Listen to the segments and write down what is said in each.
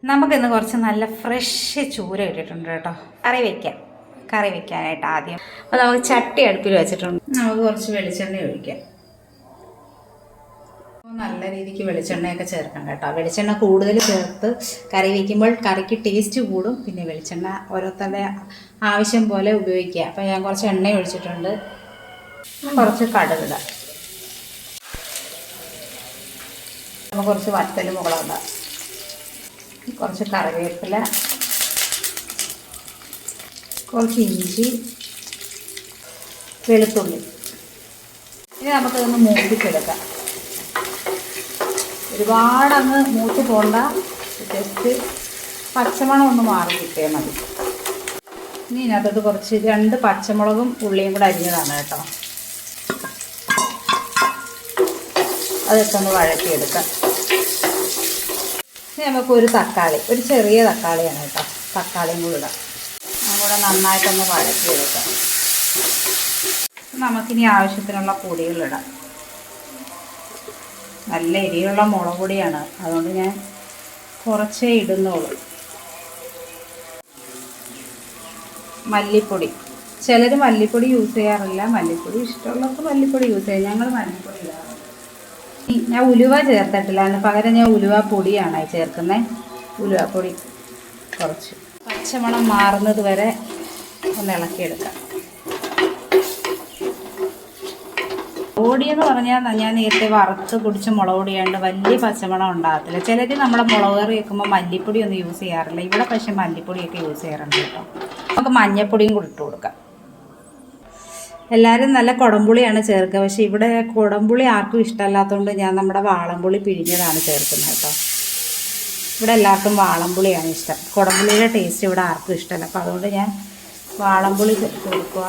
നമുക്കിന്ന് കുറച്ച് നല്ല ഫ്രഷ് ചൂര ഇട്ടിട്ടുണ്ട് കേട്ടോ. കറി വയ്ക്കാനായിട്ട് ആദ്യം അപ്പോൾ നമുക്ക് ചട്ടി അടുപ്പിൽ വെച്ചിട്ടുണ്ട്. നമുക്ക് കുറച്ച് വെളിച്ചെണ്ണ ഒഴിക്കാം. നല്ല രീതിക്ക് വെളിച്ചെണ്ണയൊക്കെ ചേർക്കണം കേട്ടോ. വെളിച്ചെണ്ണ കൂടുതൽ ചേർത്ത് കറി വയ്ക്കുമ്പോൾ കറിക്ക് ടേസ്റ്റ് കൂടും. പിന്നെ വെളിച്ചെണ്ണ ഓരോരുത്തരുടെ ആവശ്യം പോലെ ഉപയോഗിക്കുക. അപ്പോൾ ഞാൻ കുറച്ച് എണ്ണ ഒഴിച്ചിട്ടുണ്ട്. കുറച്ച് കടുകിടാം. നമുക്ക് കുറച്ച് വറ്റൽ മുളകിടാം. കുറച്ച് കറിവേപ്പില, കുറച്ച് ഇഞ്ചി, വെളുത്തുള്ളി. ഇനി നമുക്കതൊന്ന് മൂപ്പിച്ചെടുക്കാം. ഒരുപാടങ്ങ് മൂത്ത് പോണ്ട, ജസ്റ്റ് പച്ചമണം ഒന്ന് മാറി കിട്ടിയാൽ മതി. ഇനി ഇതിനകത്തോട്ട് കുറച്ച് 2 പച്ചമുളകും ഉള്ളിയും കൂടെ അരിഞ്ഞതാണ് കേട്ടോ. അതൊക്കെ ഒന്ന് വഴറ്റിയെടുക്കാം. ഇനി നമുക്ക് ഒരു തക്കാളി, ഒരു ചെറിയ തക്കാളിയാണ് കേട്ടോ, തക്കാളിയും കൂടെ ഇടാം. അതുകൂടെ നന്നായിട്ടൊന്ന് വഴറ്റിയെടുക്കാം. നമുക്കിനി ആവശ്യത്തിനുള്ള പൊടികളിടാം. നല്ല എരിയുള്ള മുളക് പൊടിയാണ്, അതുകൊണ്ട് ഞാൻ കുറച്ചേ ഇടുന്നുള്ളൂ. മല്ലിപ്പൊടി, ചിലർ മല്ലിപ്പൊടി യൂസ് ചെയ്യാറില്ല. മല്ലിപ്പൊടി ഇഷ്ടമുള്ളവർക്ക് മല്ലിപ്പൊടി യൂസ് ചെയ്യാം. ഞങ്ങൾ മല്ലിപ്പൊടി ഇടാറ്. ഞാൻ ഉലുവ ചേർത്തിട്ടില്ല, അതിന് പകരം ഞാൻ ഉലുവ പൊടിയാണ് ചേർക്കുന്നത്. ഉലുവപ്പൊടി കുറച്ച് പച്ചമണം മാറുന്നത് വരെ ഒന്ന് ഇളക്കിയെടുക്കാം. പൊടിയെന്ന് പറഞ്ഞാൽ ഞാൻ നേരത്തെ വറുത്ത് പൊടിച്ച മുളക് പൊടിയാണ്ട് വലിയ പച്ചമണം ഉണ്ടാകത്തില്ല. ചിലർ നമ്മുടെ മുളക് കറി വെക്കുമ്പോൾ മല്ലിപ്പൊടി ഒന്നും യൂസ് ചെയ്യാറില്ല. ഇവിടെ പക്ഷേ മല്ലിപ്പൊടിയൊക്കെ യൂസ് ചെയ്യാറുണ്ട് കേട്ടോ. നമുക്ക് മഞ്ഞൾപ്പൊടിയും കൂടി ഇട്ട് കൊടുക്കാം. എല്ലാവരും നല്ല കുടംപുളിയാണ് ചേർക്കുക, പക്ഷേ ഇവിടെ കുടംപുളി ആർക്കും ഇഷ്ടമല്ലാത്തതുകൊണ്ട് ഞാൻ നമ്മുടെ വാളംപുളി പിഴിഞ്ഞതാണ് ചേർക്കുന്നത് കേട്ടോ. ഇവിടെ എല്ലാവർക്കും വാളംപുളിയാണ് ഇഷ്ടം. കുടംപുളിയുടെ ടേസ്റ്റ് ഇവിടെ ആർക്കും ഇഷ്ടമല്ല. അപ്പോൾ അതുകൊണ്ട് ഞാൻ വാളംപുളി ചേർത്ത് കൊടുക്കുക.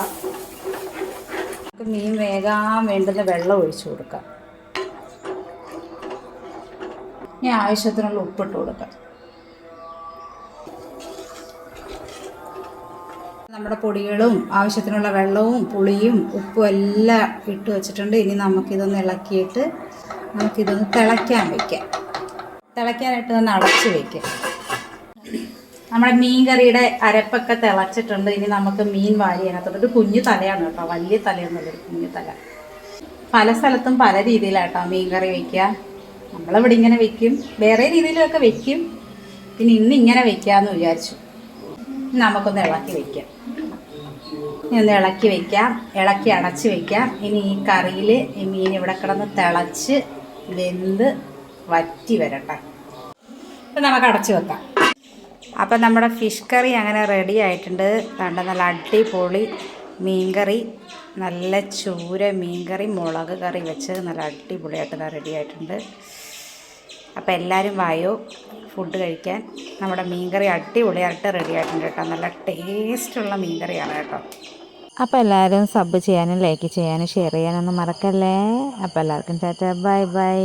നമുക്ക് മീൻ വേകാൻ വേണ്ടുന്ന വെള്ളം ഒഴിച്ചു കൊടുക്കാം. ഇനി ആവശ്യത്തിനുള്ള ഉപ്പിട്ട് കൊടുക്കാം. നമ്മുടെ പൊടികളും ആവശ്യത്തിനുള്ള വെള്ളവും പുളിയും ഉപ്പും എല്ലാം ഇട്ട് വെച്ചിട്ടുണ്ട്. ഇനി നമുക്കിതൊന്ന് ഇളക്കിയിട്ട് നമുക്കിതൊന്ന് തിളയ്ക്കാൻ വയ്ക്കാം. തിളയ്ക്കാനായിട്ട് ഒന്ന് അടച്ച് വയ്ക്കാം. നമ്മുടെ മീൻ കറിയുടെ അരപ്പൊക്കെ തിളച്ചിട്ടുണ്ട്. ഇനി നമുക്ക് മീൻ വാരി അതിനകത്തോട്ട്. കുഞ്ഞു തലയാണ് കേട്ടോ, വലിയ തലയൊന്നുമില്ല, ഒരു കുഞ്ഞു തല. പല സ്ഥലത്തും പല രീതിയിലാട്ടോ മീൻ കറി വയ്ക്കുക. നമ്മളിവിടെ ഇങ്ങനെ വയ്ക്കും, വേറെ രീതിയിലൊക്കെ വയ്ക്കും. പിന്നെ ഇന്ന് ഇങ്ങനെ വയ്ക്കാമെന്ന് വിചാരിച്ചു. നമുക്കൊന്ന് ഇളക്കി വയ്ക്കാം. ഇനി ഒന്ന് ഇളക്കി വയ്ക്കാം, ഇളക്കി അടച്ച് വയ്ക്കാം. ഇനി ഈ കറിയിൽ ഈ മീൻ ഇവിടെ കിടന്ന് തിളച്ച് വെന്ത് വറ്റി വരട്ടെ. അപ്പം നമുക്ക് അടച്ച് വെക്കാം. അപ്പം നമ്മുടെ ഫിഷ് കറി അങ്ങനെ റെഡി ആയിട്ടുണ്ട്. കണ്ട നല്ല അടിപൊളി മീൻകറി, നല്ല ചൂര മീൻകറി മുളക് കറി വെച്ച് നല്ല അടിപൊളിയായിട്ട് റെഡി ആയിട്ടുണ്ട്. അപ്പോൾ എല്ലാവരും വായോ ഫുഡ് കഴിക്കാൻ. നമ്മുടെ മീൻകറി അടിപൊളിയായിട്ട് റെഡി ആയിട്ടുണ്ട് കേട്ടോ. നല്ല ടേസ്റ്റുള്ള മീൻകറിയാണ് കേട്ടോ. അപ്പോൾ എല്ലാവരും സബ് ചെയ്യാനും ലൈക്ക് ചെയ്യാനും ഷെയർ ചെയ്യാനൊന്നും മറക്കല്ലേ. അപ്പോൾ എല്ലാവർക്കും ടാറ്റ, ബൈ ബൈ.